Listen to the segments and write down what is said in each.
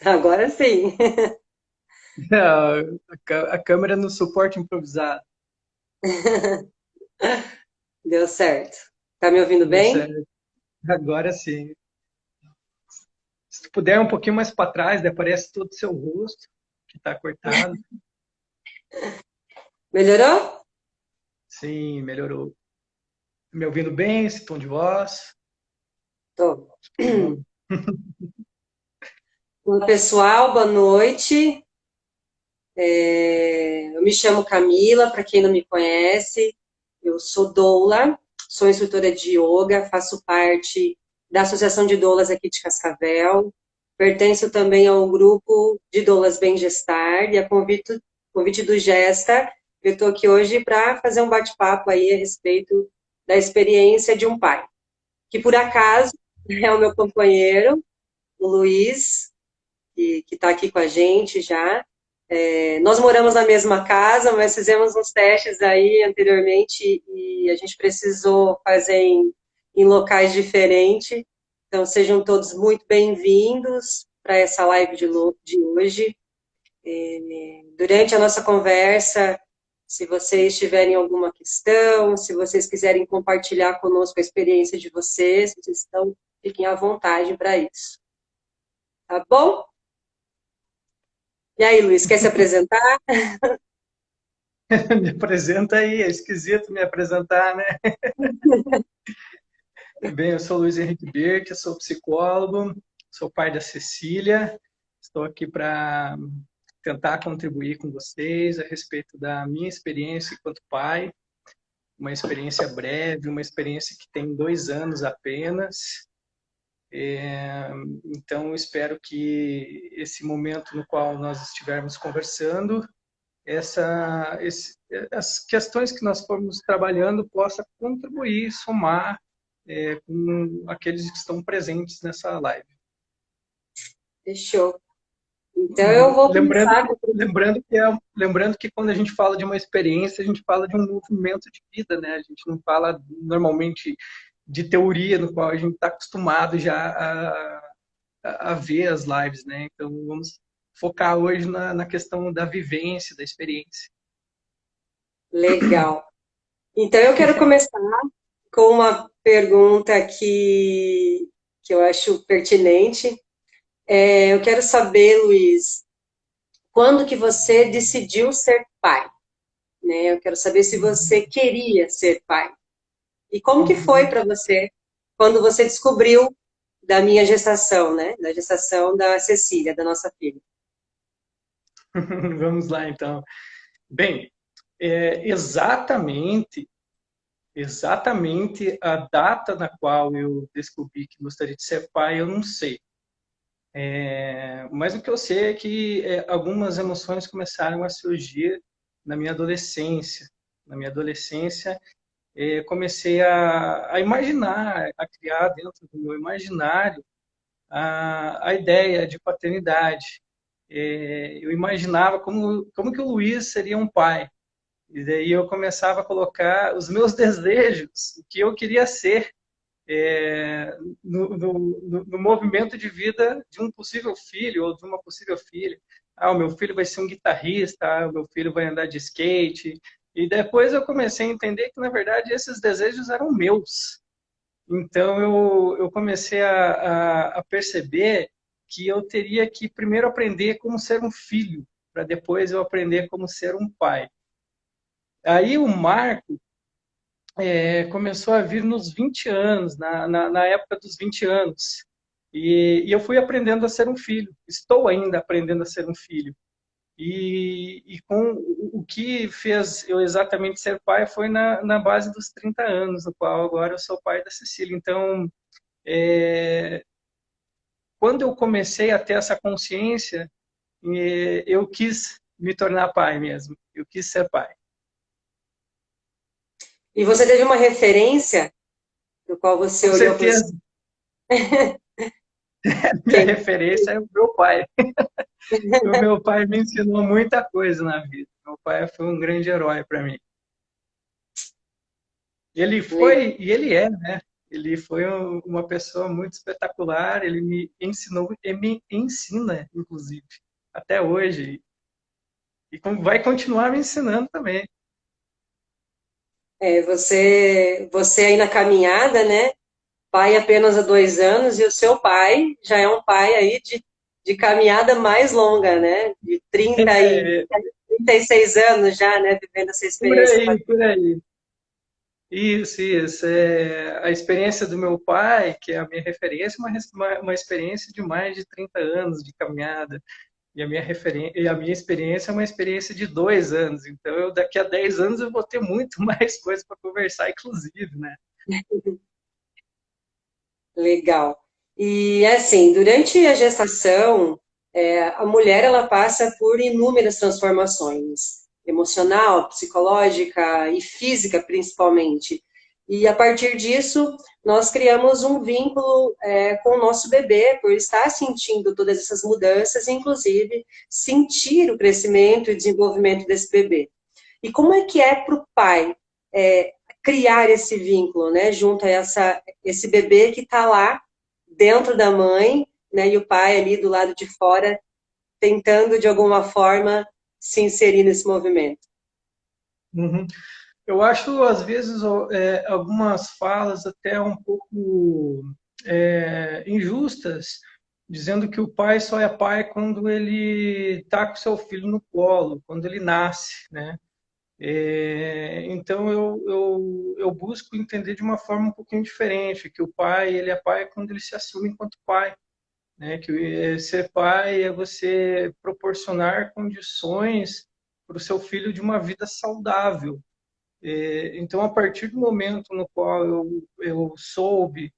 Agora sim. A câmera no suporte improvisado. Deu certo. Tá me ouvindo Deu bem? certo. Agora sim. Se tu puder um pouquinho mais para trás, daí aparece todo o seu rosto, que está cortado. Melhorou? Sim, melhorou. Me ouvindo bem, esse tom de voz? Tô. Que bom. Olá, pessoal, boa noite. Eu me chamo Camila, para quem não me conhece. Eu sou doula, sou instrutora de yoga, faço parte da Associação de Doulas aqui de Cascavel. Pertenço também ao grupo de doulas Bem Gestar e a convite do Gesta, eu estou aqui hoje para fazer um bate-papo aí a respeito da experiência de um pai, que por acaso é o meu companheiro, o Luiz, que está aqui com a gente já. Nós moramos na mesma casa, mas fizemos uns testes aí anteriormente e a gente precisou fazer em locais diferentes. Então, sejam todos muito bem-vindos para essa live de hoje. Durante a nossa conversa, se vocês tiverem alguma questão, se vocês quiserem compartilhar conosco a experiência de vocês estão, fiquem à vontade para isso. Tá bom? E aí, Luiz, quer se apresentar? Me apresenta aí, é esquisito me apresentar, né? Bem, eu sou Luiz Henrique Birk, sou psicólogo, sou pai da Cecília. Estou aqui para tentar contribuir com vocês a respeito da minha experiência enquanto pai, uma experiência breve, uma experiência que tem 2 anos apenas. Então, espero que esse momento no qual nós estivermos conversando, as questões que nós formos trabalhando possa contribuir, somar com aqueles que estão presentes nessa live. Fechou. Então, eu vou Lembrando começar. que, lembrando que quando a gente fala de uma experiência, a gente fala de um movimento de vida, né? A gente não fala normalmente de teoria, no qual a gente está acostumado já a ver as lives, né? Então vamos focar hoje na questão da vivência, da experiência. Legal. Então, eu quero começar com uma pergunta que eu acho pertinente. Eu quero saber, Luiz, quando que você decidiu ser pai? Né? Eu quero saber se você queria ser pai. E como que foi Uhum. para você quando você descobriu da minha gestação, né? Da gestação da Cecília, da nossa filha. Vamos lá, então. Bem, exatamente a data na qual eu descobri que gostaria de ser pai, eu não sei. Mas o que eu sei é que algumas emoções começaram a surgir na minha adolescência. Na minha adolescência, comecei a imaginar, a criar dentro do meu imaginário a ideia de paternidade. Eu imaginava como que o Luiz seria um pai. E daí eu começava a colocar os meus desejos, o que eu queria ser, no movimento de vida de um possível filho ou de uma possível filha. Ah, o meu filho vai ser um guitarrista, o meu filho vai andar de skate. E depois eu comecei a entender que, na verdade, esses desejos eram meus. Então eu comecei a perceber que eu teria que primeiro aprender como ser um filho, para depois eu aprender como ser um pai. Aí o marco começou a vir nos 20 anos, na época dos 20 anos. E eu fui aprendendo a ser um filho. Estou ainda aprendendo a ser um filho. E com o que fez eu exatamente ser pai foi na base dos 30 anos, no qual agora eu sou pai da Cecília. Então, é, quando eu comecei a ter essa consciência, eu quis me tornar pai mesmo. Eu quis ser pai. E você teve uma referência do qual você Com olhou e falou assim, certeza, minha quem? referência é o meu pai. O meu pai me ensinou muita coisa na vida. Meu pai foi um grande herói para mim. Ele Legal. foi e ele é, né? Ele foi uma pessoa muito espetacular, ele me ensinou e me ensina, inclusive, até hoje. E vai continuar me ensinando também. Você aí na caminhada, né? Pai apenas há 2 anos, e o seu pai já é um pai aí de caminhada mais longa, né? De 36 anos já, né? Vivendo essa Por experiência. aí, por aí. Isso, isso. A experiência do meu pai, que é a minha referência, uma experiência de mais de 30 anos de caminhada. E a minha experiência é uma experiência de 2 anos. Então, daqui a 10 anos eu vou ter muito mais coisa para conversar, inclusive, né? Legal. E assim, durante a gestação, a mulher ela passa por inúmeras transformações, emocional, psicológica e física principalmente. E a partir disso, nós criamos um vínculo com o nosso bebê, por estar sentindo todas essas mudanças, e inclusive sentir o crescimento e desenvolvimento desse bebê. E como é que é para o pai criar esse vínculo, né, junto a esse bebê que está lá dentro da mãe, né, e o pai ali do lado de fora tentando de alguma forma se inserir nesse movimento. Uhum. Eu acho, às vezes, algumas falas até um pouco injustas, dizendo que o pai só é pai quando ele está com seu filho no colo, quando ele nasce, né? Então eu busco entender de uma forma um pouquinho diferente, que o pai ele é pai quando ele se assume enquanto pai, né? Que ser pai é você proporcionar condições para o seu filho de uma vida saudável. Então, a partir do momento no qual eu soube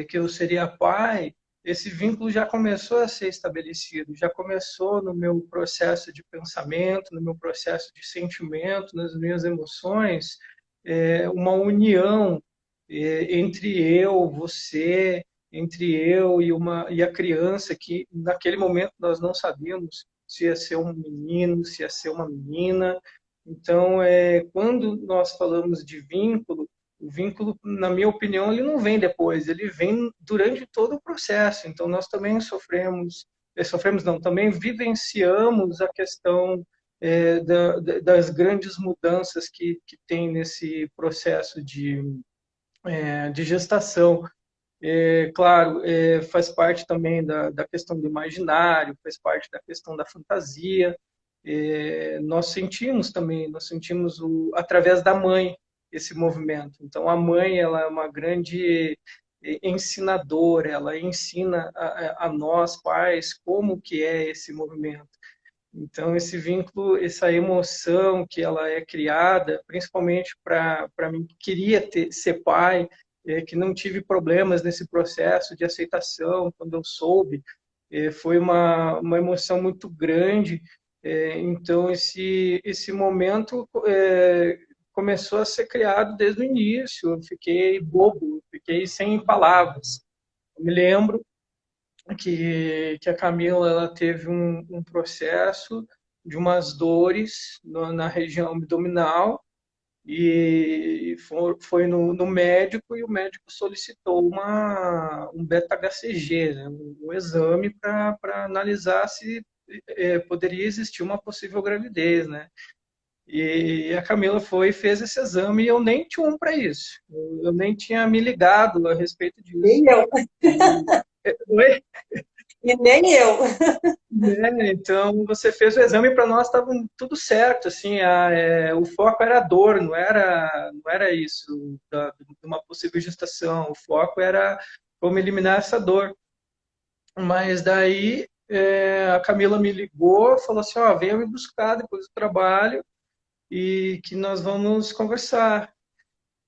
que eu seria pai, esse vínculo já começou a ser estabelecido, já começou no meu processo de pensamento, no meu processo de sentimento, nas minhas emoções, uma união entre eu, você, entre eu e a criança, que naquele momento nós não sabíamos se ia ser um menino, se ia ser uma menina. Então, quando nós falamos de vínculo, o vínculo, na minha opinião, ele não vem depois, ele vem durante todo o processo. Então, nós também sofremos não, também vivenciamos a questão das grandes mudanças que tem nesse processo de gestação. Claro, faz parte também da questão do imaginário, faz parte da questão da fantasia. Nós sentimos através da mãe esse movimento. Então, a mãe ela é uma grande ensinadora, ela ensina a nós, pais, como que é esse movimento. Então, esse vínculo, essa emoção que ela é criada, principalmente para mim que queria ser pai, que não tive problemas nesse processo de aceitação, quando eu soube, foi uma emoção muito grande. Então, esse momento começou a ser criado desde o início. Eu fiquei bobo, fiquei sem palavras. Eu me lembro que a Camila ela teve um processo de umas dores na região abdominal e foi no médico e o médico solicitou um beta-HCG, né, um exame para analisar se poderia existir uma possível gravidez, né? E a Camila foi e fez esse exame e eu nem tinha um para isso. Eu nem tinha me ligado a respeito disso. Nem eu. E, Oi? E nem eu. Então, você fez o exame para nós, estava tudo certo, assim, o foco era a dor, não era isso, de uma possível gestação, o foco era como eliminar essa dor. Mas daí a Camila me ligou, falou assim, ó, venha me buscar depois do trabalho e que nós vamos conversar.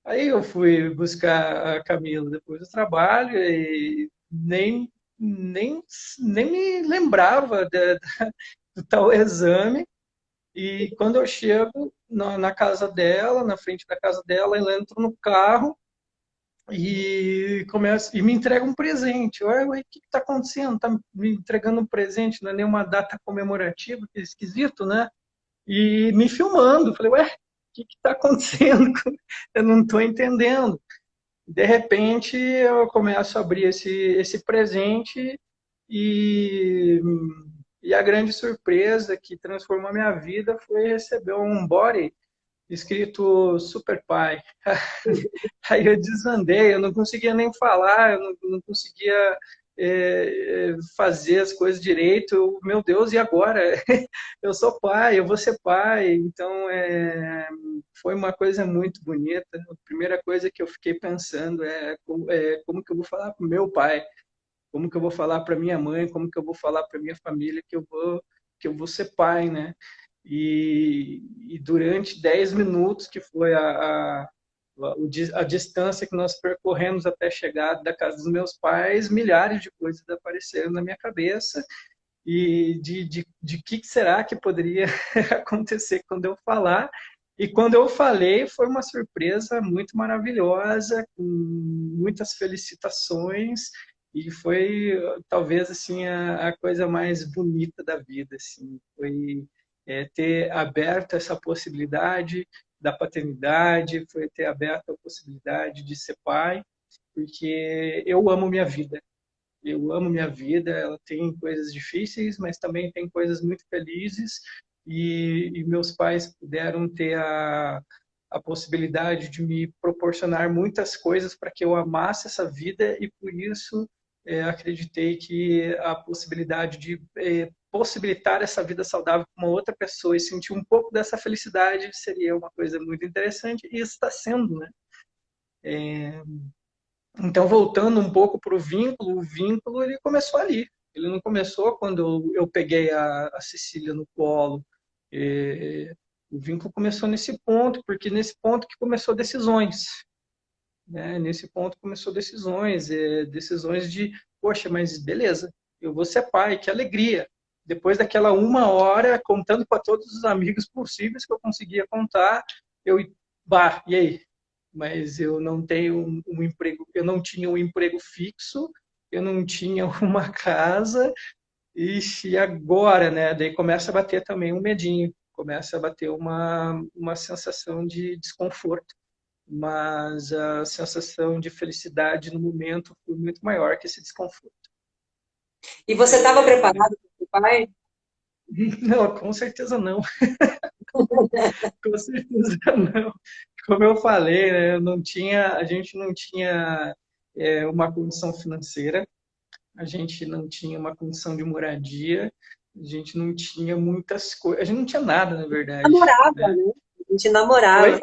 Aí eu fui buscar a Camila depois do trabalho e nem, nem me lembrava do tal exame. E quando eu chego na casa dela, na frente da casa dela, ela entra no carro e me entrega um presente. Ué, o que está acontecendo? Está me entregando um presente, não é nenhuma data comemorativa, que esquisito, né? E me filmando. Falei, ué, o que está acontecendo? Eu não estou entendendo. De repente, eu começo a abrir esse presente e, e a grande surpresa que transformou a minha vida foi receber um body escrito Super Pai. Aí eu desandei, eu não conseguia nem falar, eu não conseguia fazer as coisas direito. Meu Deus, e agora? Eu sou pai, eu vou ser pai. Então, foi uma coisa muito bonita. A primeira coisa que eu fiquei pensando é como que eu vou falar para o meu pai, como que eu vou falar para minha mãe, como que eu vou falar para minha família que eu vou ser pai, né? E durante 10 minutos, que foi a distância que nós percorremos até chegar da casa dos meus pais, milhares de coisas apareceram na minha cabeça e de que será que poderia acontecer quando eu falar. E quando eu falei, foi uma surpresa muito maravilhosa, com muitas felicitações, e foi talvez assim a coisa mais bonita da vida, assim, foi ter aberto essa possibilidade da paternidade, foi ter aberto a possibilidade de ser pai, porque eu amo minha vida. Eu amo minha vida, ela tem coisas difíceis, mas também tem coisas muito felizes. E meus pais puderam ter a possibilidade de me proporcionar muitas coisas para que eu amasse essa vida, e por isso acreditei que a possibilidade de possibilitar essa vida saudável com uma outra pessoa e sentir um pouco dessa felicidade seria uma coisa muito interessante, e isso está sendo, né? Então, voltando um pouco para o vínculo ele começou ali. Ele não começou quando eu peguei a Cecília no colo. O vínculo começou nesse ponto, porque nesse ponto que começou decisões. Né? Nesse ponto começou decisões, decisões de, poxa, mas beleza, eu vou ser pai, que alegria. Depois daquela 1 hora, contando para todos os amigos possíveis que eu conseguia contar, eu, bah, e aí? Mas eu não tenho um emprego, eu não tinha um emprego fixo, eu não tinha uma casa, e agora, né? Daí começa a bater também um medinho, começa a bater uma sensação de desconforto, mas a sensação de felicidade no momento foi muito maior que esse desconforto. E você estava preparado para ser pai? Não, com certeza não, com certeza não. Como eu falei, né, a gente não tinha uma condição financeira, a gente não tinha uma condição de moradia, a gente não tinha muitas coisas, a gente não tinha nada, na verdade. Namorava, Né? né? A gente namorava. Oi?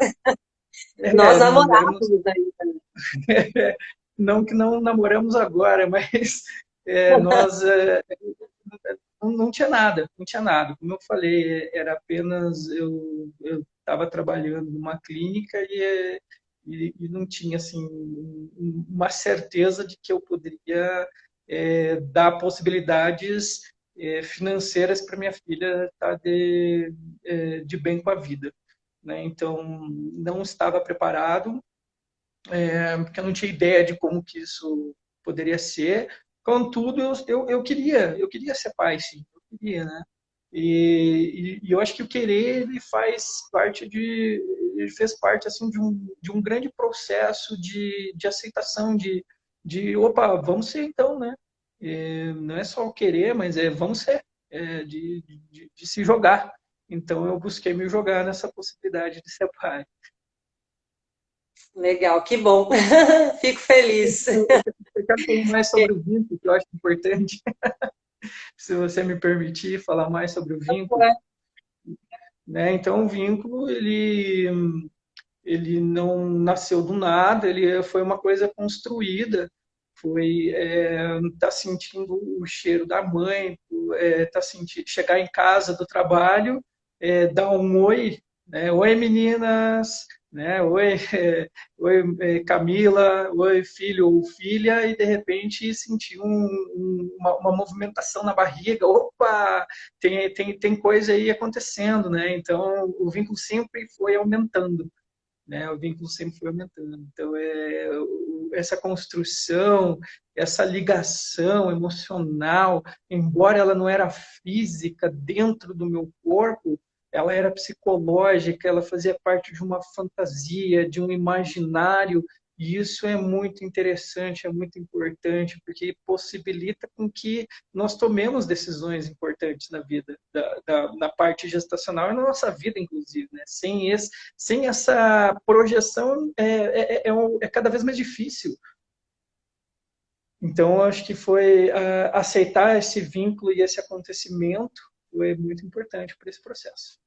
Nós Não éramos, namorávamos ainda. não que não namoramos agora, mas nós não tinha nada, não tinha nada. Como eu falei, era apenas eu estava trabalhando numa clínica e não tinha assim uma certeza de que eu poderia dar possibilidades financeiras para minha filha estar de bem com a vida. Né? Então, não estava preparado, porque eu não tinha ideia de como que isso poderia ser. Contudo, eu queria ser pai, sim, eu queria, né? E eu acho que o querer ele faz parte ele fez parte assim de um grande processo de aceitação opa, vamos ser então, né? Não é só o querer, mas vamos ser, de se jogar. Então eu busquei me jogar nessa possibilidade de ser pai. Legal, que bom. Fico feliz. Eu quero falar mais sobre o vínculo, que eu acho importante. Se você me permitir falar mais sobre o vínculo, né? Então, o vínculo ele não nasceu do nada, ele foi uma coisa construída. Foi tá sentindo o cheiro da mãe, tá sentindo chegar em casa do trabalho, dar um oi, né? Oi meninas, né? Oi, oi Camila, oi filho ou filha, e de repente sentir uma movimentação na barriga, opa, tem coisa aí acontecendo, né? Então o vínculo sempre foi aumentando, né? O vínculo sempre foi aumentando. Então, essa construção, essa ligação emocional, embora ela não era física dentro do meu corpo, ela era psicológica, ela fazia parte de uma fantasia, de um imaginário E isso é muito interessante, é muito importante, porque possibilita com que nós tomemos decisões importantes na vida, na parte gestacional e na nossa vida, inclusive. Né? Sem essa projeção, é cada vez mais difícil. Então, eu acho que foi aceitar esse vínculo e esse acontecimento foi muito importante para esse processo.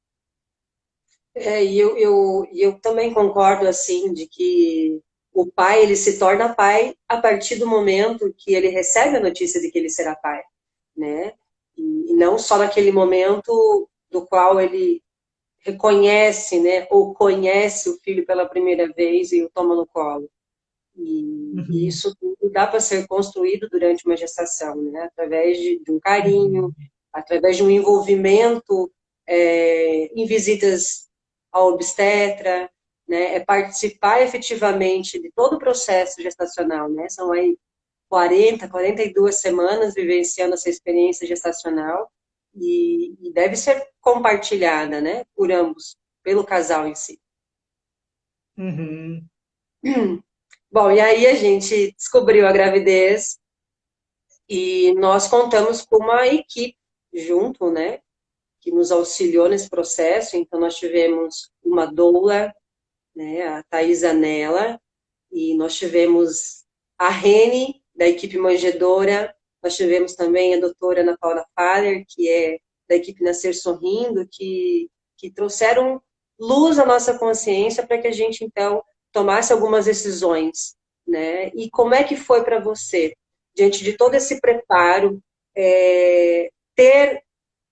E eu também concordo, assim, de que o pai, ele se torna pai a partir do momento que ele recebe a notícia de que ele será pai, né? E não só naquele momento do qual ele reconhece, né, ou conhece o filho pela primeira vez e o toma no colo. E Uhum, isso tudo dá para ser construído durante uma gestação, né? Através de um carinho, uhum, através de um envolvimento em visitas ao obstetra, né? É participar efetivamente de todo o processo gestacional, né? São aí 42 semanas vivenciando essa experiência gestacional e deve ser compartilhada, né? Por ambos, pelo casal em si. uhum, Bom, e aí a gente descobriu a gravidez e nós contamos com uma equipe junto, né, que nos auxiliou nesse processo. Então, nós tivemos uma doula, né, a Thaisa Nela, e nós tivemos a Rene, da equipe manjedora, nós tivemos também a doutora Ana Paula Faller, que é da equipe Nascer Sorrindo, que trouxeram luz à nossa consciência para que a gente, então, tomasse algumas decisões, né? E como é que foi para você, diante de todo esse preparo,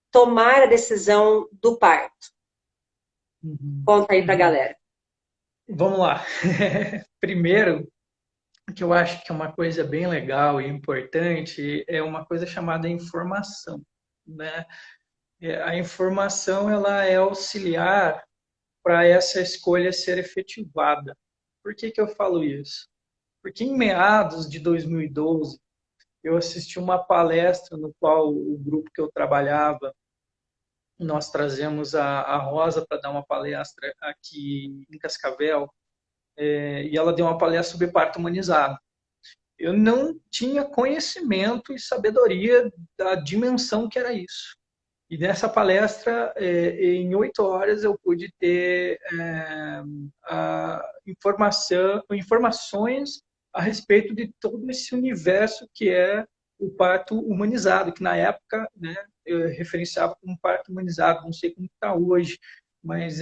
tomar a decisão do parto? uhum, Conta aí para a uhum. galera. Vamos lá. Primeiro, que eu acho que é uma coisa bem legal e importante é uma coisa chamada informação, né? A informação ela é auxiliar para essa escolha ser efetivada. Por que que eu falo isso? Porque em meados de 2012 eu assisti uma palestra no qual o grupo que eu trabalhava nós trazemos a Rosa para dar uma palestra aqui em Cascavel, e ela deu uma palestra sobre parto humanizado. Eu não tinha conhecimento e sabedoria da dimensão que era isso. E nessa palestra, em 8 horas, eu pude ter informações a respeito de todo esse universo que é o parto humanizado, que na época, né, eu referenciava como parto humanizado, não sei como está hoje, mas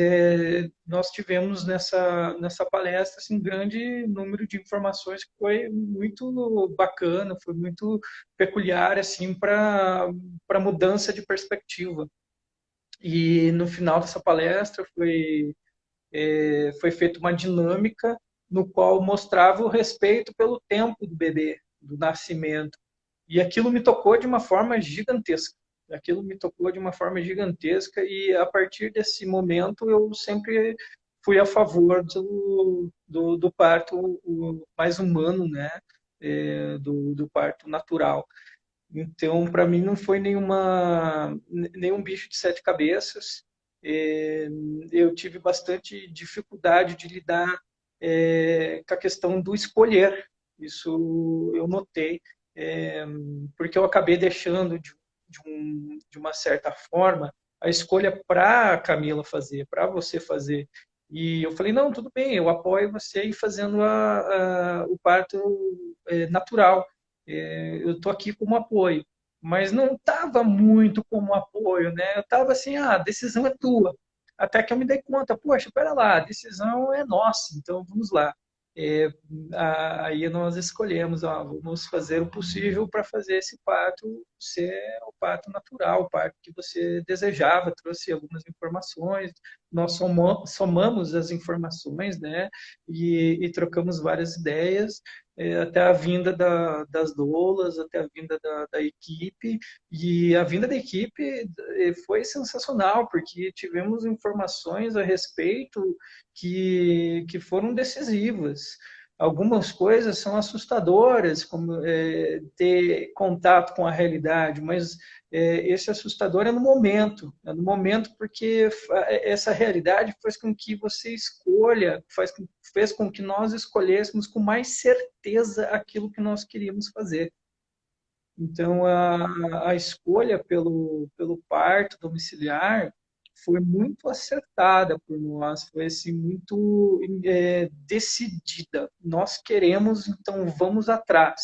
nós tivemos nessa palestra assim, um grande número de informações que foi muito bacana, foi muito peculiar assim para mudança de perspectiva. E no final dessa palestra foi feita uma dinâmica no qual mostrava o respeito pelo tempo do bebê, do nascimento. E aquilo me tocou de uma forma gigantesca. Aquilo me tocou de uma forma gigantesca e a partir desse momento eu sempre fui a favor do parto mais humano, né? Do parto natural. Então, para mim, não foi nenhum bicho de sete cabeças. É, eu tive bastante dificuldade de lidar com a questão do escolher. Isso eu notei, é, porque eu acabei deixando de uma certa forma a escolha para a Camila fazer, para você fazer. E eu falei, não, tudo bem, eu apoio você ir fazendo o parto natural. Eu estou aqui como apoio, mas não estava muito como apoio, né? Eu estava assim, a decisão é tua. Até que eu me dei conta, poxa, espera lá, a decisão é nossa, então vamos lá. É, Aí nós escolhemos, ó, vamos fazer o possível para fazer esse parto ser o parto natural, o parto que você desejava, trouxe algumas informações, nós somamos as informações, né, e trocamos várias ideias, até a vinda das doulas, até a vinda da equipe, e a vinda da equipe foi sensacional, porque tivemos informações a respeito que foram decisivas. algumas coisas são assustadoras, como ter contato com a realidade, mas esse assustador é no momento porque essa realidade faz com que você escolha, fez com que nós escolhêssemos com mais certeza aquilo que nós queríamos fazer. Então, a escolha pelo parto domiciliar foi muito acertada por nós, foi assim, muito decidida. Nós queremos, então vamos atrás.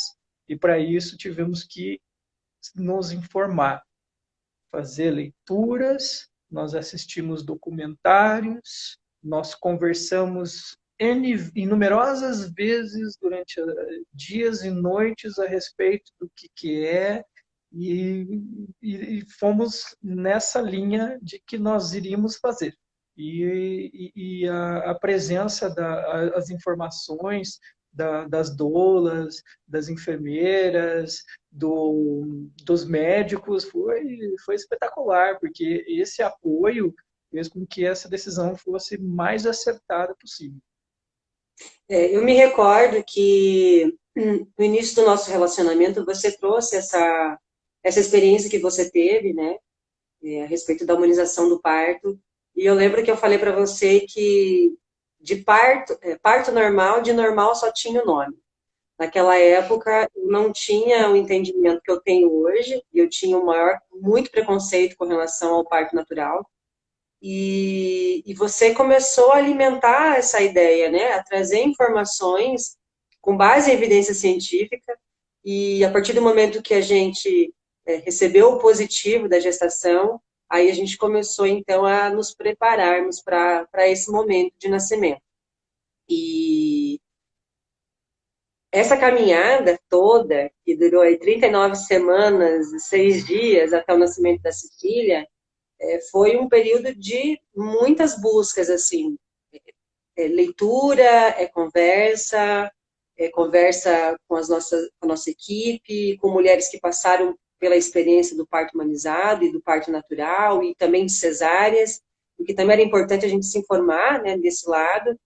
E para isso tivemos que nos informar, fazer leituras, nós assistimos documentários, nós conversamos numerosas vezes durante dias e noites a respeito do que é e fomos nessa linha de que nós iríamos fazer. E a presença das informações das doulas, das enfermeiras, dos médicos foi espetacular, porque esse apoio fez com que essa decisão fosse mais acertada possível. Eu me recordo que no início do nosso relacionamento você trouxe essa experiência que você teve, né, a respeito da humanização do parto. E eu lembro que eu falei para você que de parto normal, de normal só tinha o nome. Naquela época, eu não tinha o entendimento que eu tenho hoje, e eu tinha muito preconceito com relação ao parto natural. E você começou a alimentar essa ideia, né? A trazer informações com base em evidência científica. E a partir do momento que a gente recebeu o positivo da gestação, aí a gente começou, então, a nos prepararmos para esse momento de nascimento. E essa caminhada toda, que durou aí 39 semanas e 6 dias até o nascimento da Cecília, foi um período de muitas buscas, assim, leitura, conversa com com a nossa equipe, com mulheres que passaram pela experiência do parto humanizado e do parto natural, e também de cesáreas, porque também era importante a gente se informar, né, desse lado.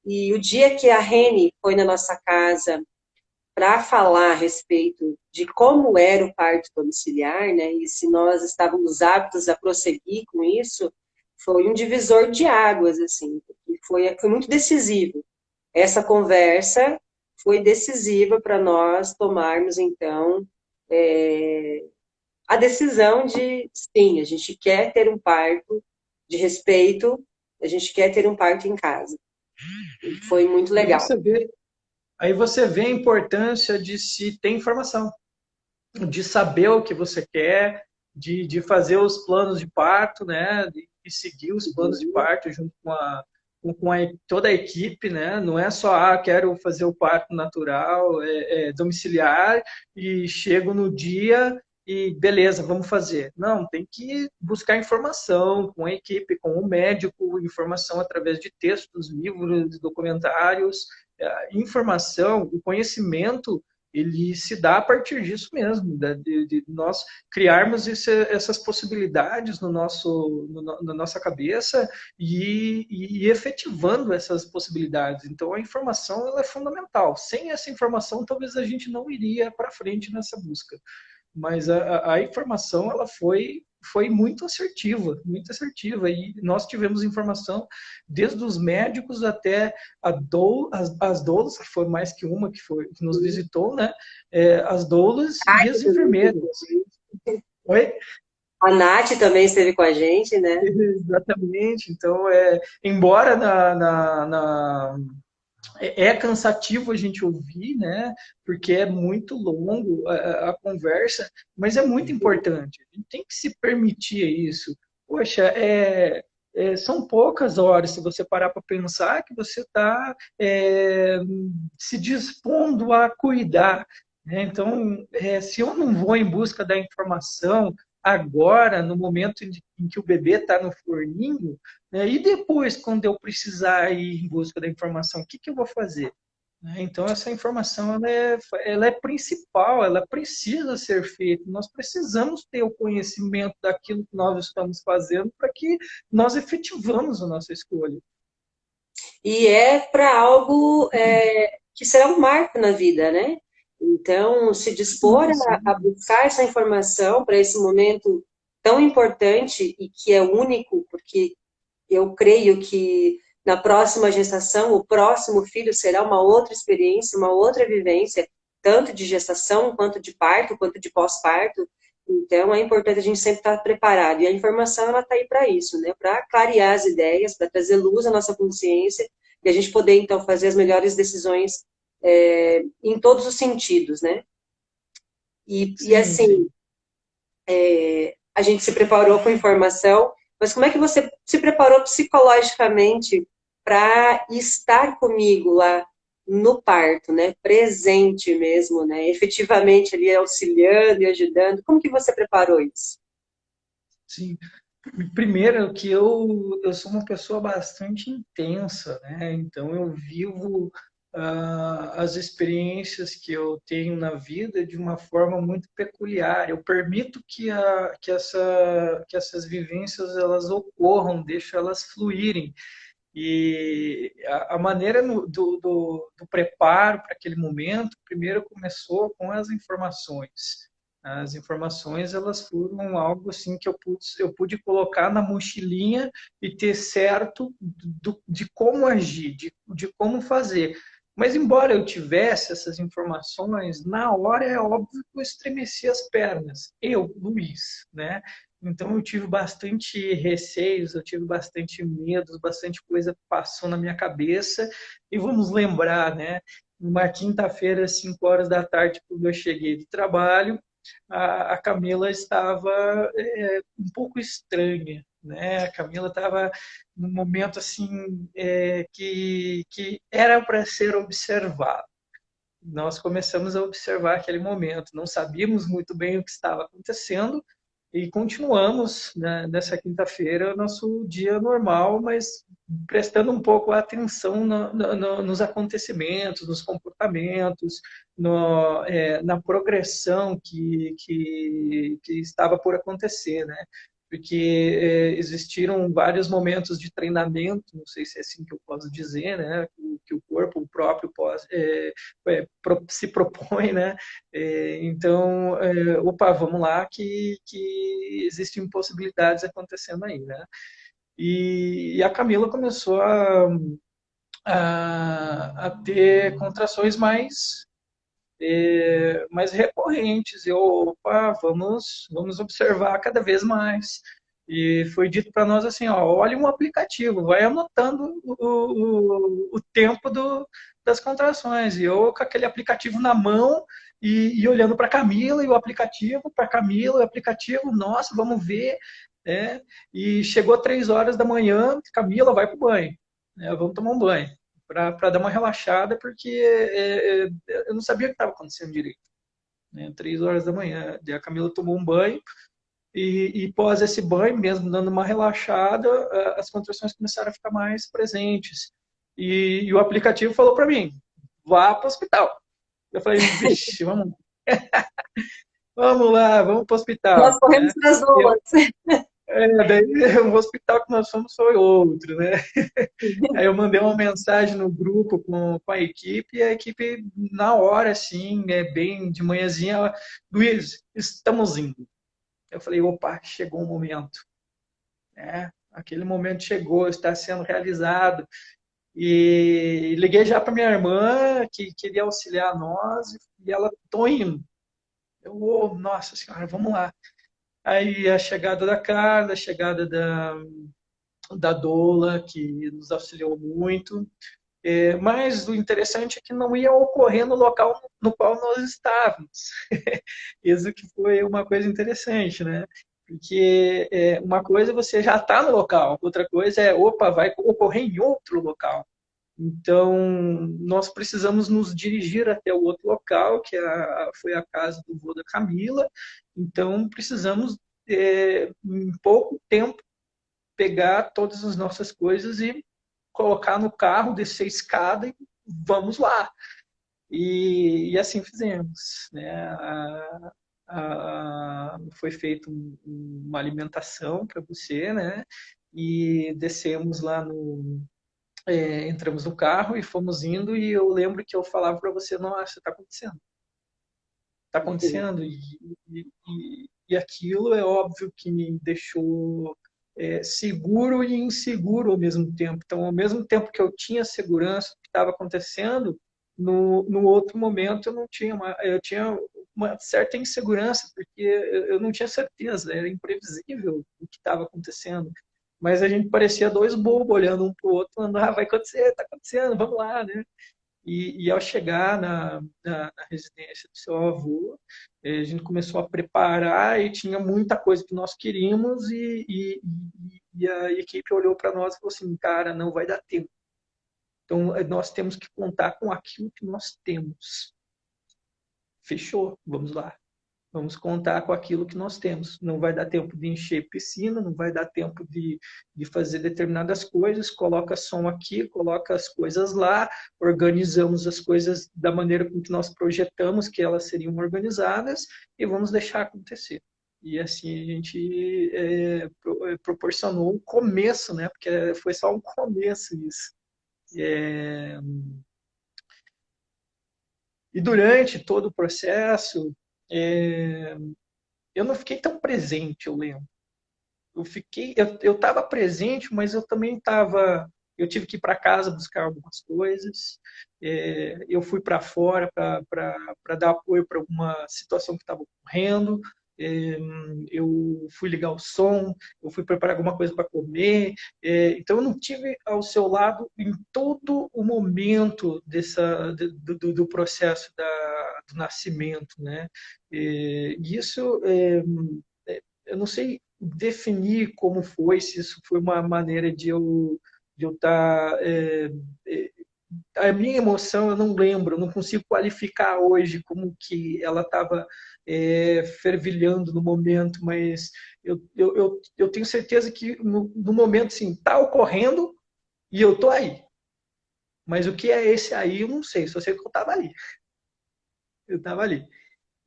E o dia que a Reni foi na nossa casa para falar a respeito de como era o parto domiciliar, né, e se nós estávamos aptos a prosseguir com isso, foi um divisor de águas, assim, e foi muito decisivo. Essa conversa foi decisiva para nós tomarmos, então, a decisão de, sim, a gente quer ter um parto de respeito, a gente quer ter um parto em casa. E foi muito Aí legal. você vê, aí você vê a importância de se ter informação, de saber o que você quer, de fazer os planos de parto, né? De seguir os planos de parto junto com toda a equipe, né? Não é só, quero fazer o parto natural, domiciliar e chego no dia e beleza, vamos fazer. Não, tem que buscar informação com a equipe, com o médico, informação através de textos, livros, documentários, informação, o conhecimento ele se dá a partir disso mesmo, de nós criarmos essas possibilidades na nossa cabeça e efetivando essas possibilidades. Então, a informação ela é fundamental. Sem essa informação, talvez a gente não iria para frente nessa busca. Mas a informação ela foi muito assertiva. E nós tivemos informação desde os médicos até as doulas, que foi mais que uma que nos visitou, né? As doulas e as enfermeiras. Oi? A Nath também esteve com a gente, né? Exatamente. Então, embora é cansativo a gente ouvir, né? Porque é muito longo a conversa, mas é muito importante. A gente tem que se permitir isso. Poxa, são poucas horas, se você parar para pensar, que você está se dispondo a cuidar. Né? Então, se eu não vou em busca da informação agora, no momento em que o bebê está no forninho, né? E depois, quando eu precisar ir em busca da informação, o que eu vou fazer? Né? Então, essa informação ela é principal, ela precisa ser feita. Nós precisamos ter o conhecimento daquilo que nós estamos fazendo para que nós efetivamos a nossa escolha. E é para algo que será um marco na vida, né? Então, se dispor Sim, sim. a buscar essa informação para esse momento tão importante e que é único, porque eu creio que na próxima gestação, o próximo filho será uma outra experiência, uma outra vivência, tanto de gestação, quanto de parto, quanto de pós-parto. Então, é importante a gente sempre estar preparado. E a informação, ela está aí para isso, né? Para clarear as ideias, para trazer luz à nossa consciência e a gente poder, então, fazer as melhores decisões em todos os sentidos, né? E Sim, assim, sim. a gente se preparou com informação, mas como é que você se preparou psicologicamente para estar comigo lá no parto, né? Presente mesmo, né? Efetivamente ali auxiliando e ajudando. Como que você preparou isso? Sim. Primeiro que eu sou uma pessoa bastante intensa, né? Então eu vivo as experiências que eu tenho na vida de uma forma muito peculiar. Eu permito que essas vivências elas ocorram, deixo elas fluírem. E a maneira do preparo para aquele momento, primeiro começou com as informações. As informações, elas foram algo assim que eu pude colocar na mochilinha e ter certo de como agir, de como fazer. Mas embora eu tivesse essas informações, na hora é óbvio que eu estremeci as pernas. Eu, Luiz, né? Então eu tive bastante receios, eu tive bastante medos, bastante coisa passou na minha cabeça. E vamos lembrar, né? Uma quinta-feira, às 5 horas da tarde, quando eu cheguei do trabalho, a Camila estava um pouco estranha, né? A Camila estava num momento assim que era para ser observado. Nós começamos a observar aquele momento, não sabíamos muito bem o que estava acontecendo, e continuamos, né, nessa quinta-feira, nosso dia normal, mas prestando um pouco a atenção nos acontecimentos, nos comportamentos, na progressão que estava por acontecer, né? Porque existiram vários momentos de treinamento, não sei se é assim que eu posso dizer, né? Que o corpo o próprio se propõe, né? Então, opa, vamos lá que existem possibilidades acontecendo aí, né? E a Camila começou a ter contrações mais recorrentes. E, opa, vamos observar cada vez mais. E foi dito para nós assim, ó, olhe um aplicativo, vai anotando o tempo das contrações. E eu com aquele aplicativo na mão e olhando para Camila e o aplicativo, para Camila, o aplicativo, nossa, vamos ver. É, e chegou 3 horas da manhã, Camila vai para o banho, né, vamos tomar um banho para dar uma relaxada, porque eu não sabia o que estava acontecendo direito. Né? 3 horas da manhã, a Camila tomou um banho e pós esse banho, mesmo dando uma relaxada, as contrações começaram a ficar mais presentes. E o aplicativo falou para mim, vá para o hospital. Eu falei, vixe, vamos lá, vamos para o hospital. Nós corremos Né? para as duas. Daí o hospital que nós fomos foi outro, né? Aí eu mandei uma mensagem no grupo com a equipe, e a equipe, na hora, assim, bem de manhãzinha, ela, Luiz, estamos indo. Eu falei, opa, chegou o momento. Aquele momento chegou, está sendo realizado. E liguei já para minha irmã, que queria auxiliar nós, e ela, tô indo. Eu, oh, nossa senhora, vamos lá. Aí a chegada da Carla, a chegada da Dola, que nos auxiliou muito. Mas o interessante é que não ia ocorrer no local no qual nós estávamos. Isso que foi uma coisa interessante, né? Porque uma coisa é você já está no local, outra coisa é, opa, vai ocorrer em outro local. Então, nós precisamos nos dirigir até o outro local, que foi a casa do vô da Camila. Então, precisamos, em pouco tempo, pegar todas as nossas coisas e colocar no carro, descer a escada e vamos lá. E assim fizemos. Né? Foi feita uma alimentação para você, né? E descemos lá entramos no carro e fomos indo, e eu lembro que eu falava para você, nossa, está acontecendo, e aquilo é óbvio que me deixou seguro e inseguro ao mesmo tempo. Então, ao mesmo tempo que eu tinha segurança do que estava acontecendo, no outro momento eu tinha uma certa insegurança, porque eu não tinha certeza, era imprevisível o que estava acontecendo. Mas a gente parecia dois bobos olhando um para o outro, falando, vai acontecer, está acontecendo, vamos lá, né? E ao chegar na residência do seu avô, a gente começou a preparar e tinha muita coisa que nós queríamos, e a equipe olhou para nós e falou assim, cara, não vai dar tempo. Então, nós temos que contar com aquilo que nós temos. Fechou, vamos lá. Vamos contar com aquilo que nós temos. Não vai dar tempo de encher piscina, não vai dar tempo de fazer determinadas coisas. Coloca som aqui, coloca as coisas lá, organizamos as coisas da maneira com que nós projetamos que elas seriam organizadas e vamos deixar acontecer. E assim a gente proporcionou um começo, né? Porque foi só um começo isso. É, e durante todo o processo, é, eu não fiquei tão presente, eu lembro. Eu estava presente, mas eu também estava, eu tive que ir para casa buscar algumas coisas. Eu fui para fora para dar apoio para uma situação que estava ocorrendo. É, eu fui ligar o som, eu fui preparar alguma coisa para comer. Então eu não tive ao seu lado em todo o momento do processo do nascimento, né? Isso eu não sei definir como foi, se isso foi uma maneira de eu estar. A minha emoção eu não lembro, eu não consigo qualificar hoje como que ela estava fervilhando no momento, mas eu tenho certeza que no momento, assim, está ocorrendo e eu tô aí. Mas o que é esse aí, eu não sei, só sei que eu estava ali. Eu estava ali.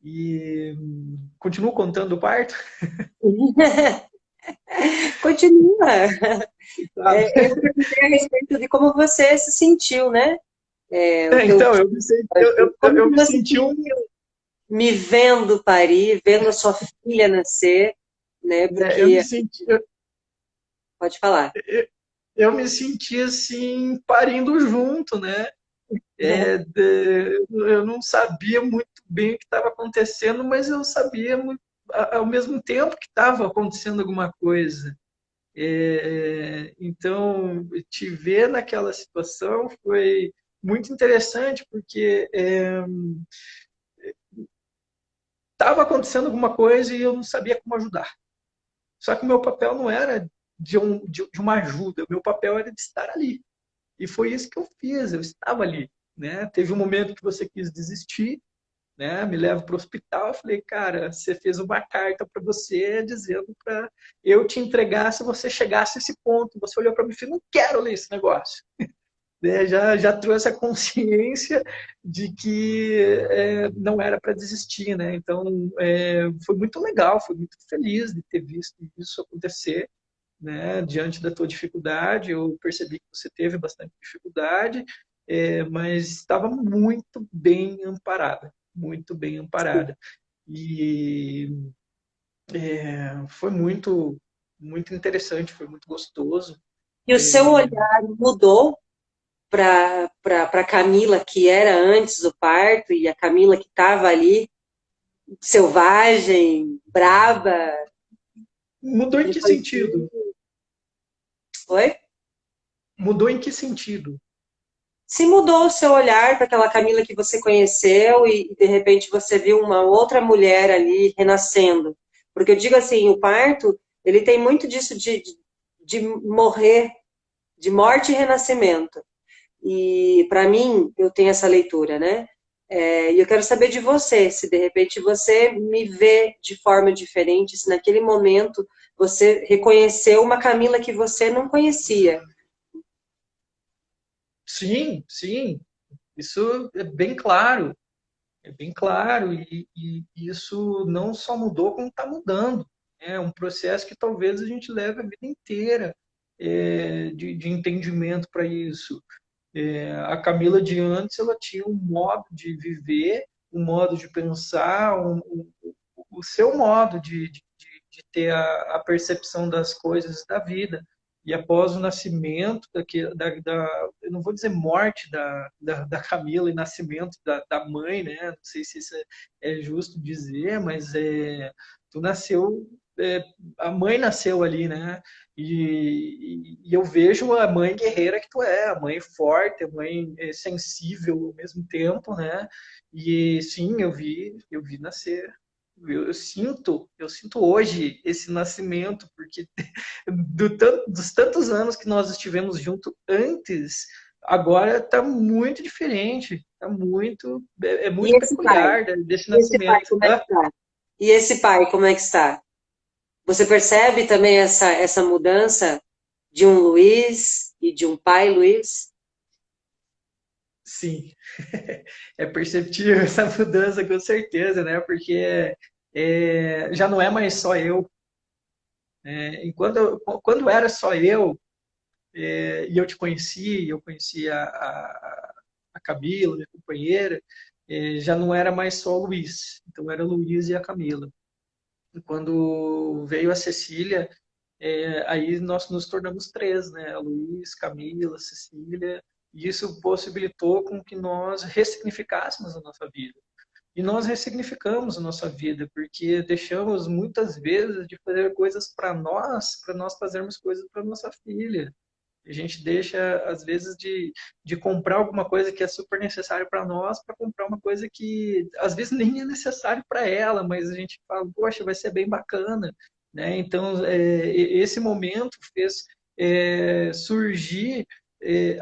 E continuo contando o parto? Continua. Tá. Eu perguntei a respeito de como você se sentiu, né? O teu, Então, como eu que me você se senti um. sentiu me vendo parir, vendo a sua filha nascer, né? Eu me Porque, senti, pode falar. eu me senti assim, parindo junto, né? Eu não sabia muito bem o que estava acontecendo, mas eu sabia ao mesmo tempo que estava acontecendo alguma coisa. Então, te ver naquela situação foi muito interessante, porque estava acontecendo alguma coisa e eu não sabia como ajudar. Só que o meu papel não era de uma ajuda, o meu papel era de estar ali. E foi isso que eu fiz, eu estava ali. Né? Teve um momento que você quis desistir, né? Me leva para o hospital. Eu falei, cara, você fez uma carta para você dizendo para eu te entregar se você chegasse a esse ponto. Você olhou para mim e falou, não quero ler esse negócio. Né? Já trouxe a consciência de que não era para desistir. Né? Então, foi muito legal, foi muito feliz de ter visto isso acontecer. Né? Diante da tua dificuldade, eu percebi que você teve bastante dificuldade, mas estava muito bem amparada. E foi muito interessante, foi muito gostoso. E o seu olhar mudou para a Camila, que era antes do parto, e a Camila que estava ali, selvagem, braba, Mudou em que depois sentido? foi? Mudou em que sentido? Se mudou o seu olhar para aquela Camila que você conheceu e de repente você viu uma outra mulher ali renascendo. Porque eu digo assim, o parto, ele tem muito disso de morrer, de morte e renascimento. E para mim, eu tenho essa leitura, né? E eu quero saber de você, se de repente você me vê de forma diferente, se naquele momento você reconheceu uma Camila que você não conhecia. Sim, sim, isso é bem claro. É bem claro, e isso não só mudou, como está mudando. É um processo que talvez a gente leve a vida inteira. de entendimento para isso. A Camila de antes, ela tinha um modo de viver, um modo de pensar, o seu modo de ter a percepção das coisas da vida. E após o nascimento, eu não vou dizer morte da Camila e nascimento da mãe, né? Não sei se isso é justo dizer, mas tu nasceu, a mãe nasceu ali, né? E eu vejo a mãe guerreira que tu é, a mãe forte, a mãe sensível ao mesmo tempo, né? E sim, eu vi nascer. Eu sinto hoje esse nascimento, porque dos tantos anos que nós estivemos juntos antes, agora está muito diferente, é E muito esse pai? peculiar desse E esse pai, nascimento. como é que está? E esse pai, como é que está? Você percebe também essa mudança de um Luiz e de um pai Luiz? Sim, é perceptível essa mudança com certeza, né? Porque já não é mais só eu. Quando era só eu, e eu te conheci, eu conheci a Camila, minha companheira, já não era mais só o Luiz. Então era o Luiz e a Camila. E quando veio a Cecília, aí nós nos tornamos três, né? Luiz, Camila, Cecília, e isso possibilitou com que nós ressignificássemos a nossa vida. E nós ressignificamos a nossa vida, porque deixamos muitas vezes de fazer coisas para nós fazermos coisas para nossa filha. A gente deixa, às vezes, de comprar alguma coisa que é super necessário para nós, para comprar uma coisa que, às vezes, nem é necessário para ela, mas a gente fala, poxa, vai ser bem bacana. Né? Então, esse momento fez surgir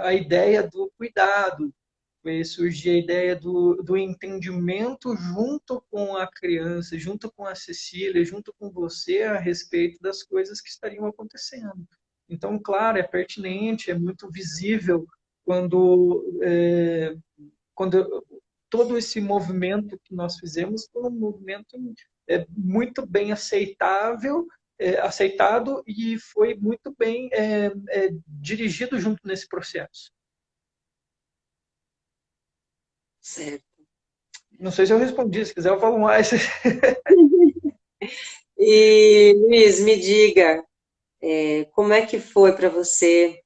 a ideia do cuidado, fez surgir a ideia do entendimento junto com a criança, junto com a Cecília, junto com você, a respeito das coisas que estariam acontecendo. Então, claro, é pertinente, é muito visível quando todo esse movimento que nós fizemos foi um movimento muito bem aceitado e foi muito bem dirigido junto nesse processo. Certo. Não sei se eu respondi, se quiser eu falo mais. E, Luiz, me diga, como é que foi para você,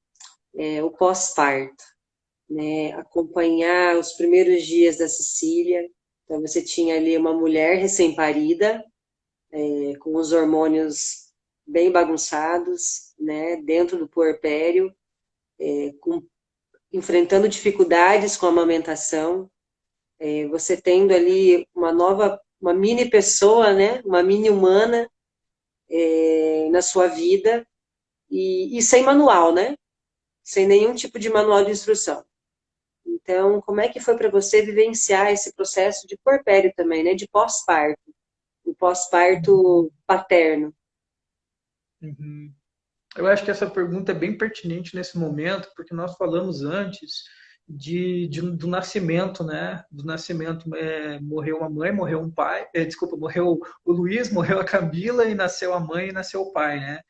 o pós-parto, né? Acompanhar os primeiros dias da Cecília. Então, você tinha ali uma mulher recém-parida, com os hormônios bem bagunçados, né? Dentro do puerpério, enfrentando dificuldades com a amamentação. Você tendo ali uma mini pessoa, né? Uma mini humana na sua vida e sem manual, né? Sem nenhum tipo de manual de instrução. Então, como é que foi para você vivenciar esse processo de puerpério também, né? De pós-parto, o pós-parto paterno? Uhum. Eu acho que essa pergunta é bem pertinente nesse momento, porque nós falamos antes do nascimento, né? Do nascimento, morreu uma mãe, morreu um pai, desculpa, morreu o Luiz, morreu a Camila e nasceu a mãe e nasceu o pai, né?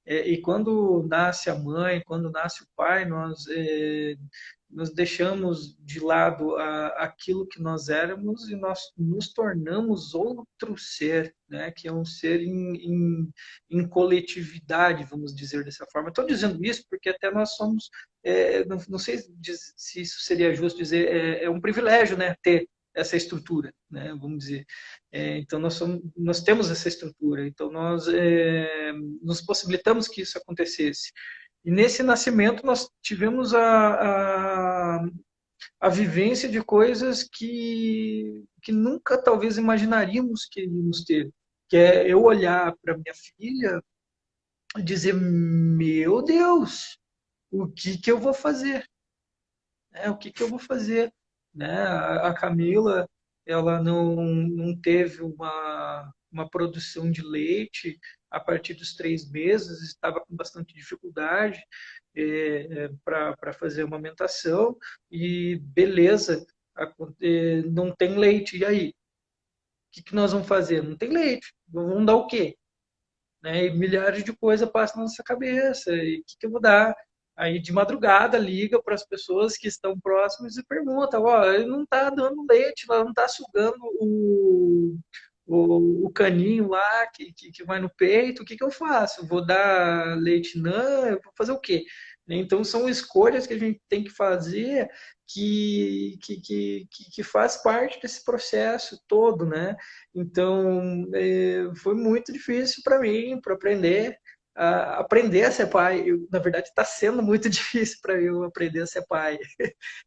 E quando nasce a mãe, quando nasce o pai, nós deixamos de lado aquilo que nós éramos e nós nos tornamos outro ser, né? Que é um ser em coletividade, vamos dizer dessa forma. Estou dizendo isso porque até nós somos, não sei se isso seria justo dizer, é um privilégio, né? Ter essa estrutura, né? Vamos dizer. Então nós temos essa estrutura, então nós nos possibilitamos que isso acontecesse. E nesse nascimento nós tivemos a vivência de coisas que nunca talvez imaginaríamos que iríamos ter. Que é eu olhar para minha filha e dizer, meu Deus, o que que eu vou fazer? O que que eu vou fazer? Né? A Camila, ela não teve uma produção de leite a partir dos 3 meses, estava com bastante dificuldade para fazer a amamentação e beleza, não tem leite. E aí? O que que nós vamos fazer? Não tem leite. Vamos dar o quê? né? E milhares de coisas passam na nossa cabeça. E o que, que eu vou dar? Aí de madrugada liga para as pessoas que estão próximas e pergunta, ó, ele não está dando leite, ela não está sugando o caninho lá que vai no peito, o que, que eu faço? Vou dar leite não? Eu vou fazer o quê? Então são escolhas que a gente tem que fazer que faz parte desse processo todo, né? Então foi muito difícil para mim, para aprender a ser pai. Na verdade, está sendo muito difícil para eu aprender a ser pai.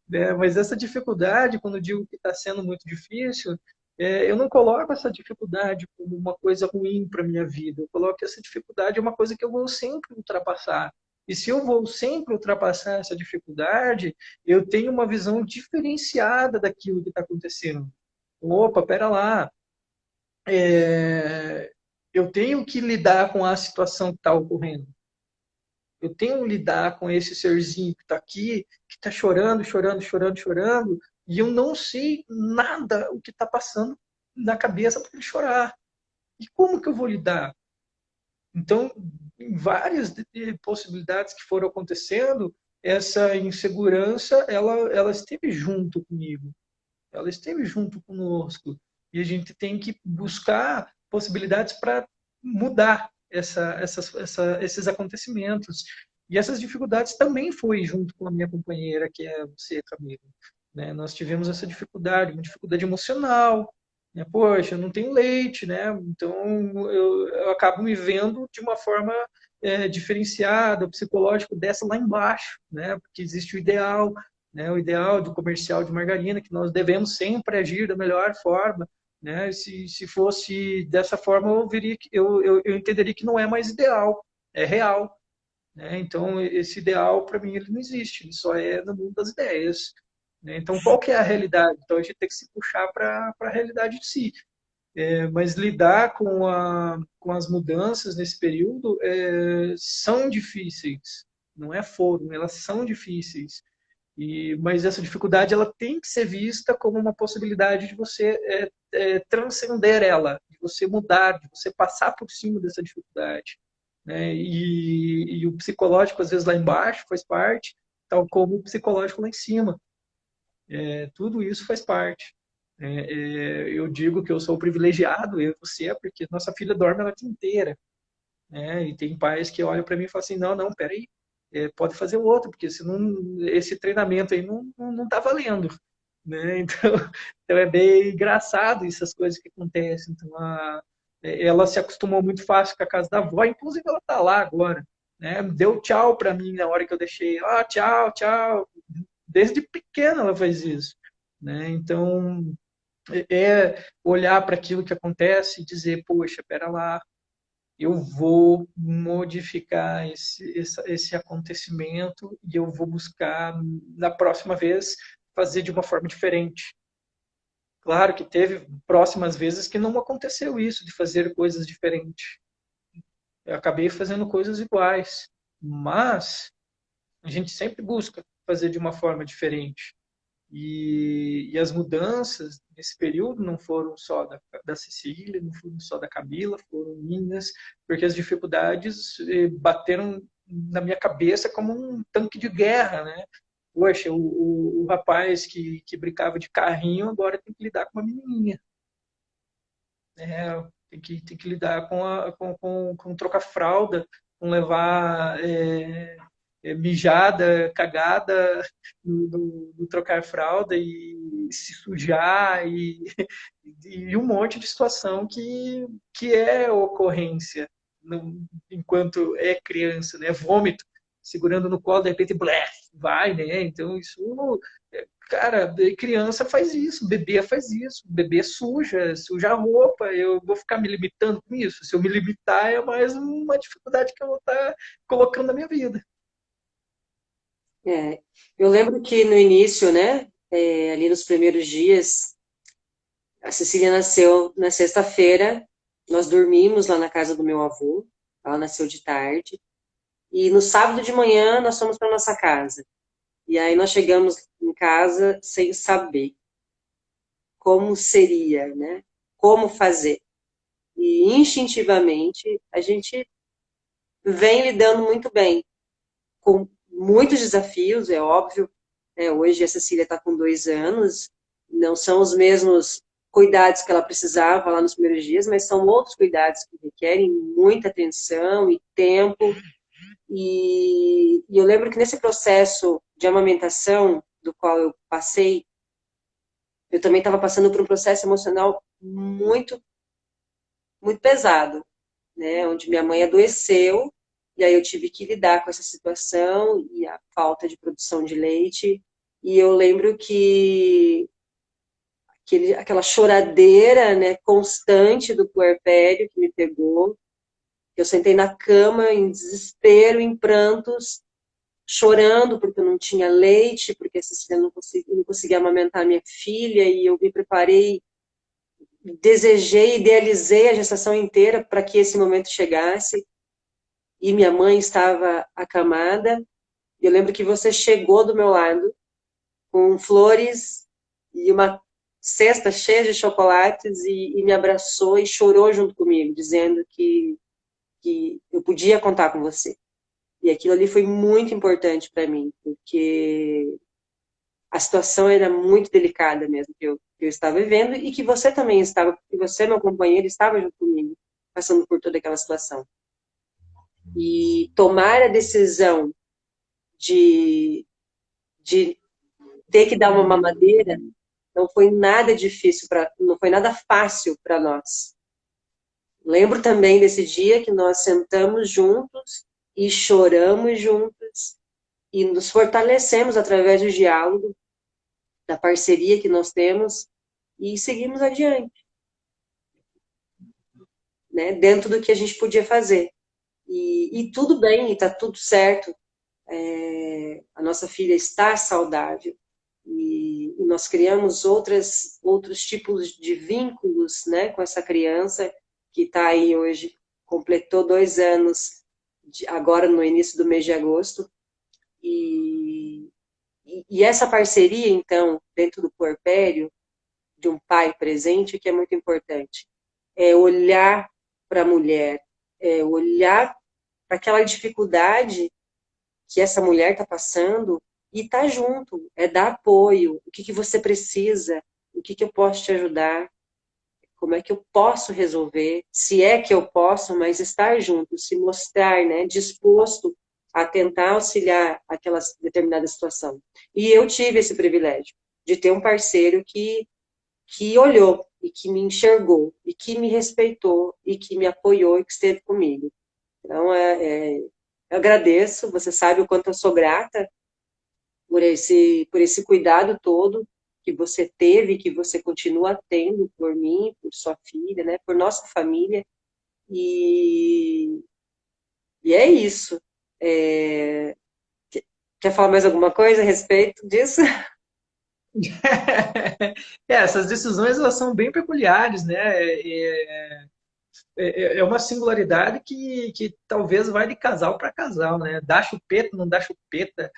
Né? Mas essa dificuldade, quando eu digo que está sendo muito difícil, eu não coloco essa dificuldade como uma coisa ruim para minha vida. Eu coloco essa dificuldade como uma coisa que eu vou sempre ultrapassar. E se eu vou sempre ultrapassar essa dificuldade, eu tenho uma visão diferenciada daquilo que está acontecendo. Opa, pera lá. É, eu tenho que lidar com a situação que está ocorrendo. Eu tenho que lidar com esse serzinho que está aqui, que está chorando, chorando, chorando, chorando, e eu não sei nada o que está passando na cabeça para ele chorar. E como que eu vou lidar? Então, em várias possibilidades que foram acontecendo, essa insegurança, ela esteve junto comigo, ela esteve junto conosco. E a gente tem que buscar possibilidades para mudar esses acontecimentos. E essas dificuldades também foi junto com a minha companheira, que é você, Camila. Né? Nós tivemos essa dificuldade, uma dificuldade emocional. Né? Poxa, eu não tenho leite, né? Então eu acabo me vendo de uma forma diferenciada, o psicológico dessa lá embaixo, né? Porque existe o ideal, né? O ideal do comercial de margarina, que nós devemos sempre agir da melhor forma. Né? Se fosse dessa forma, eu entenderia que não é mais ideal, é real. Né? Então, esse ideal, para mim, ele não existe, ele só é no mundo das ideias. Né? Então, qual que é a realidade? Então, a gente tem que se puxar para a realidade de si. Mas lidar com as mudanças nesse período são difíceis. Não é foram, elas são difíceis. Mas essa dificuldade ela tem que ser vista como uma possibilidade de você transcender ela, de você mudar, de você passar por cima dessa dificuldade. Né? E o psicológico, às vezes, lá embaixo faz parte, tal como o psicológico lá em cima. Tudo isso faz parte. Eu digo que eu sou privilegiado, eu e você, porque nossa filha dorme a noite inteira. Né? E tem pais que olham para mim e falam assim, não, não, peraí, pode fazer o outro, porque senão esse treinamento aí não tá valendo. Né? Então é bem engraçado essas coisas que acontecem. Então, ela se acostumou muito fácil com a casa da avó, inclusive ela tá lá agora. Né? Deu tchau para mim na hora que eu deixei. Ah, tchau, tchau. Desde pequena ela faz isso. Né? Então, olhar para aquilo que acontece e dizer, poxa, pera lá, eu vou modificar esse acontecimento e eu vou buscar, na próxima vez, fazer de uma forma diferente. Claro que teve próximas vezes que não aconteceu isso, de fazer coisas diferentes. Eu acabei fazendo coisas iguais, mas a gente sempre busca fazer de uma forma diferente. E as mudanças nesse período não foram só da Cecília, não foram só da Camila, foram minhas, porque as dificuldades bateram na minha cabeça como um tanque de guerra, né? Poxa, o rapaz que brincava de carrinho agora tem que lidar com uma menininha. Tem que lidar com trocar fralda, com levar mijada, cagada no trocar fralda e se sujar e um monte de situação que é ocorrência enquanto é criança, né? Vômito, segurando no colo, de repente, blé, vai, né? Então isso cara, criança faz isso, bebê faz isso, bebê suja a roupa, eu vou ficar me limitando com isso. Se eu me limitar, é mais uma dificuldade que eu vou estar colocando na minha vida. É, eu lembro que no início, né, ali nos primeiros dias, a Cecília nasceu na sexta-feira, nós dormimos lá na casa do meu avô, ela nasceu de tarde, e no sábado de manhã nós fomos para nossa casa. E aí nós chegamos em casa sem saber como seria, né? Como fazer. E instintivamente a gente vem lidando muito bem, com muitos desafios, é óbvio. Hoje a Cecília está com 2 anos, não são os mesmos cuidados que ela precisava lá nos primeiros dias, mas são outros cuidados que requerem muita atenção e tempo. E eu lembro que nesse processo de amamentação, do qual eu passei, eu também estava passando por um processo emocional muito, muito pesado, né? Onde minha mãe adoeceu, e aí eu tive que lidar com essa situação e a falta de produção de leite. E eu lembro que aquela choradeira, né, constante do puerpério que me pegou. Eu sentei na cama em desespero, em prantos, chorando porque eu não tinha leite, porque a Cecília não conseguia amamentar minha filha, e eu me preparei, desejei, idealizei a gestação inteira para que esse momento chegasse, e minha mãe estava acamada. Eu lembro que você chegou do meu lado com flores e uma cesta cheia de chocolates e me abraçou e chorou junto comigo, dizendo que eu podia contar com você. E aquilo ali foi muito importante para mim, porque a situação era muito delicada mesmo que eu estava vivendo e que você também estava, porque você, meu companheiro, estava junto comigo, passando por toda aquela situação. E tomar a decisão de, de ter que dar uma mamadeira não foi nada difícil, não foi nada fácil para nós. Lembro também desse dia que nós sentamos juntos e choramos juntos e nos fortalecemos através do diálogo, da parceria que nós temos e seguimos adiante, né? Dentro do que a gente podia fazer. E tudo bem, está tudo certo. A nossa filha está saudável e nós criamos outros tipos de vínculos, né, com essa criança que está aí hoje, completou 2 anos, agora no início do mês de agosto, e essa parceria, então, dentro do puerpério, de um pai presente, que é muito importante, é olhar para a mulher, é olhar para aquela dificuldade que essa mulher está passando e estar tá junto, é dar apoio, o que você precisa, o que eu posso te ajudar, como é que eu posso resolver, se é que eu posso, mas estar junto, se mostrar, né, disposto a tentar auxiliar aquela determinada situação. E eu tive esse privilégio de ter um parceiro que olhou e que me enxergou e que me respeitou e que me apoiou e que esteve comigo. Então, eu agradeço, você sabe o quanto eu sou grata por esse cuidado todo que você teve, que você continua tendo por mim, por sua filha, né, por nossa família, e, e é isso. É, quer falar mais alguma coisa a respeito disso? Essas decisões elas são bem peculiares, né? É uma singularidade que talvez vai de casal para casal, né? Dá chupeta, não dá chupeta,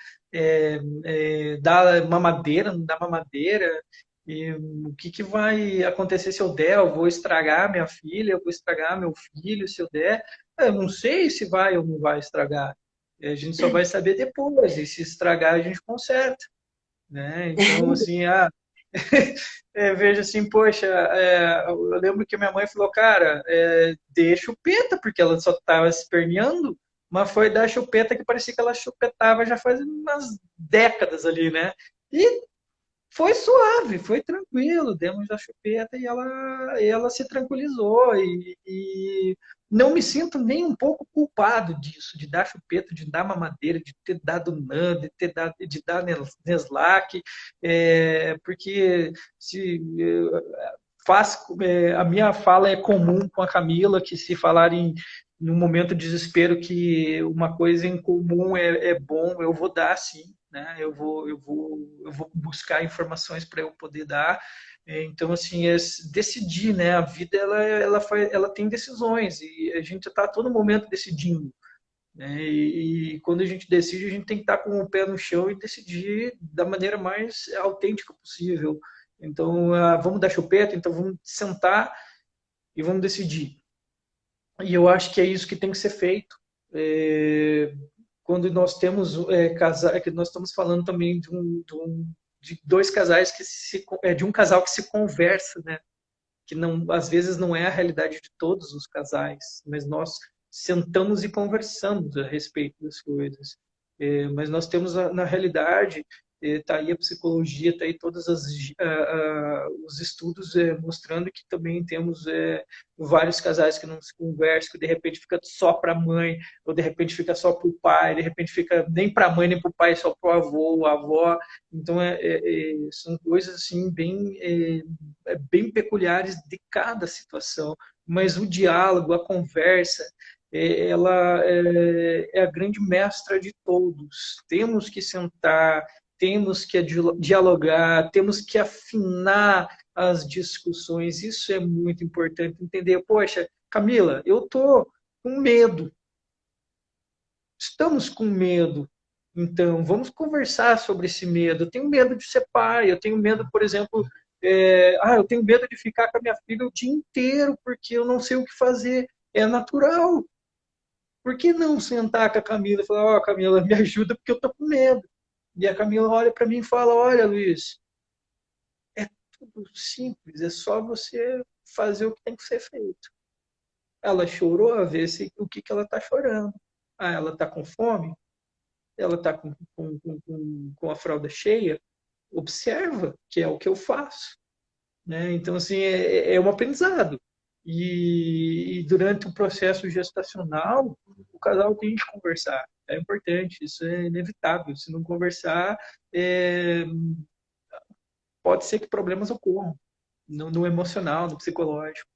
dá mamadeira, não dá mamadeira. E o que vai acontecer se eu der? Eu vou estragar minha filha, eu vou estragar meu filho se eu der. Eu não sei se vai ou não vai estragar. A gente só vai saber depois. E se estragar, a gente conserta, né? Então, assim, vejo assim, poxa, eu lembro que minha mãe falou, cara, dê chupeta, porque ela só estava esperneando, mas foi dar chupeta que parecia que ela chupetava já faz umas décadas ali, né? E foi suave, foi tranquilo, demos a chupeta e ela se tranquilizou e não me sinto nem um pouco culpado disso, de dar chupeta, de dar mamadeira, de ter dado NAN, de dar Neslac, porque se faz, a minha fala é comum com a Camila, que se falarem num momento de desespero que uma coisa em comum é bom, eu vou dar sim, né? Eu vou buscar informações para eu poder dar. Então, assim, decidir, né? A vida ela tem decisões e a gente está a todo momento decidindo. Né? E quando a gente decide, a gente tem que estar com o pé no chão e decidir da maneira mais autêntica possível. Então, vamos dar chupeta, então vamos sentar e vamos decidir. E eu acho que é isso que tem que ser feito. É, quando nós temos casais, que nós estamos falando também de dois casais de um casal que se conversa, né? Que não, às vezes não é a realidade de todos os casais, mas nós sentamos e conversamos a respeito das coisas. Mas nós temos na realidade, está aí a psicologia, está aí todos os estudos mostrando que também temos vários casais que não se conversam, que de repente fica só para a mãe, ou de repente fica só para o pai, de repente fica nem para a mãe nem para o pai, só para o avô, a avó. Então, são coisas assim bem peculiares de cada situação. Mas o diálogo, a conversa, ela é a grande mestra de todos. Temos que sentar, temos que dialogar, temos que afinar as discussões. Isso é muito importante entender. Poxa, Camila, eu tô com medo. Estamos com medo. Então, vamos conversar sobre esse medo. Eu tenho medo de ser pai, eu tenho medo, por exemplo, eu tenho medo de ficar com a minha filha o dia inteiro porque eu não sei o que fazer. É natural. Por que não sentar com a Camila e falar, ó, Camila, me ajuda porque eu tô com medo. E a Camila olha para mim e fala, olha, Luiz, é tudo simples, é só você fazer o que tem que ser feito. Ela chorou a ver o que, que ela está chorando. Ah, ela está com fome? Ela está com a fralda cheia? Observa, que é o que eu faço. Né? Então, assim, é um aprendizado. E durante o processo gestacional, o casal tem que conversar. É importante, isso é inevitável. Se não conversar, é, pode ser que problemas ocorram no emocional, no psicológico.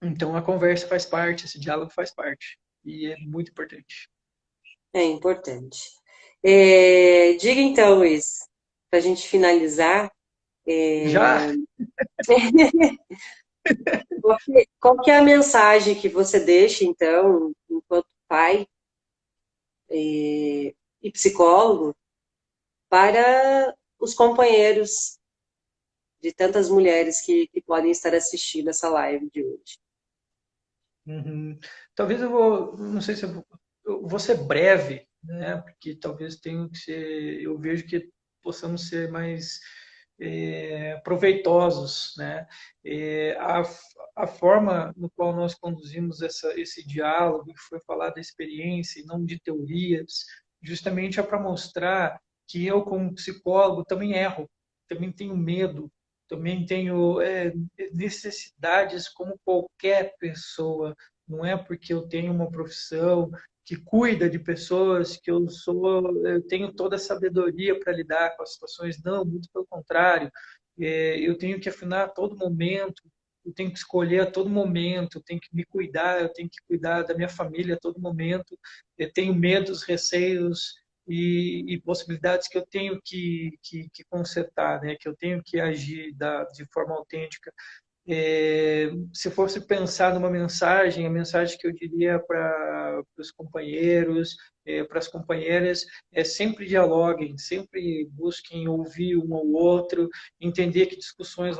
Então, a conversa faz parte, esse diálogo faz parte. E é muito importante. É importante. Diga então, Luiz, para a gente finalizar, Já qual que é a mensagem que você deixa, então, enquanto pai e psicólogo, para os companheiros de tantas mulheres que podem estar assistindo essa live de hoje? Uhum. Talvez não sei se eu vou ser breve, né? Porque talvez tenha que ser, eu vejo que possamos ser mais proveitosos, né? A forma no qual nós conduzimos esse diálogo, que foi falar da experiência e não de teorias, justamente é para mostrar que eu, como psicólogo, também erro, também tenho medo, também tenho necessidades como qualquer pessoa. Não é porque eu tenho uma profissão que cuida de pessoas que eu tenho toda a sabedoria para lidar com as situações. Não, muito pelo contrário. Eu tenho que afinar a todo momento, eu tenho que escolher a todo momento, eu tenho que me cuidar, eu tenho que cuidar da minha família a todo momento. Eu tenho medos, receios e possibilidades que eu tenho que consertar, né? Que eu tenho que agir de forma autêntica. Se fosse pensar numa mensagem, a mensagem que eu diria para os companheiros, para as companheiras, é sempre dialoguem, sempre busquem ouvir um ao outro, entender que discussões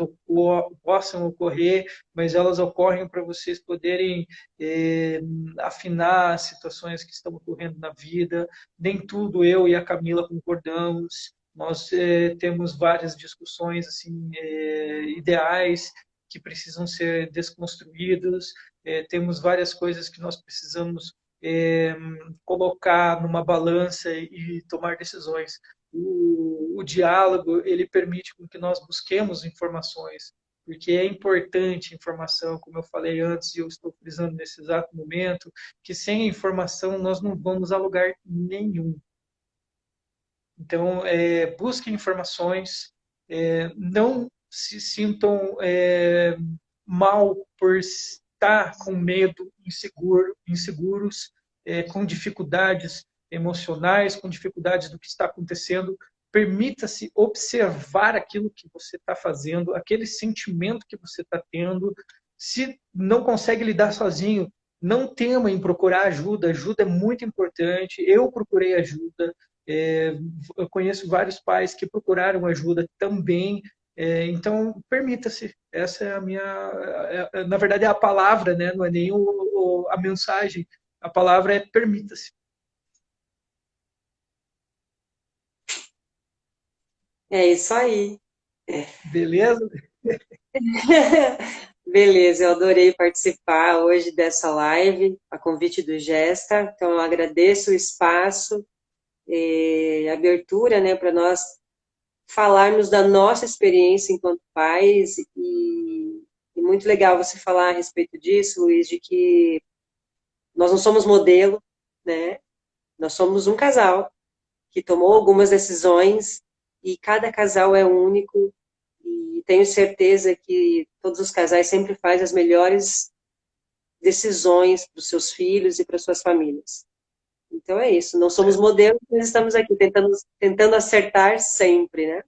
possam ocorrer, mas elas ocorrem para vocês poderem afinar as situações que estão ocorrendo na vida. Nem tudo eu e a Camila concordamos. Nós temos várias discussões assim ideais que precisam ser desconstruídos, temos várias coisas que nós precisamos colocar numa balança e tomar decisões. O diálogo, ele permite com que nós busquemos informações, porque é importante informação, como eu falei antes, e eu estou frisando nesse exato momento, que sem informação nós não vamos a lugar nenhum. Então, busquem informações, não se sintam mal por estar com medo, inseguros, com dificuldades emocionais, com dificuldades do que está acontecendo. Permita-se observar aquilo que você está fazendo, aquele sentimento que você está tendo. Se não consegue lidar sozinho, não tema em procurar ajuda. Ajuda é muito importante. Eu procurei ajuda. Eu conheço vários pais que procuraram ajuda também. Então, permita-se. Essa é a minha. Na verdade, é a palavra, né? Não é nem a mensagem. A palavra é permita-se. É isso aí. Beleza? Beleza, eu adorei participar hoje dessa live, a convite do Gesta. Então, eu agradeço o espaço e a abertura, né, para nós falarmos da nossa experiência enquanto pais. E muito legal você falar a respeito disso, Luiz, de que nós não somos modelo, né? Nós somos um casal que tomou algumas decisões e cada casal é único e tenho certeza que todos os casais sempre fazem as melhores decisões para os seus filhos e para suas famílias. Então é isso, não somos modelos, mas estamos aqui tentando acertar sempre, né?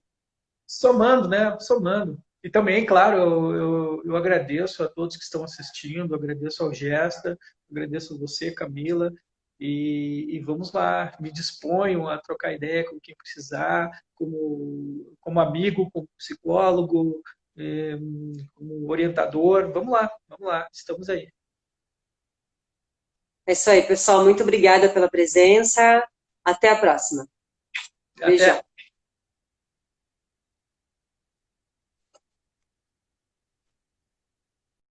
Somando, né? Somando. E também, claro, eu agradeço a todos que estão assistindo, agradeço ao Gesta, agradeço a você, Camila, e vamos lá, me disponho a trocar ideia com quem precisar, como amigo, como psicólogo, eh, como orientador, vamos lá, estamos aí. É isso aí, pessoal. Muito obrigada pela presença. Até a próxima. Até. Beijão.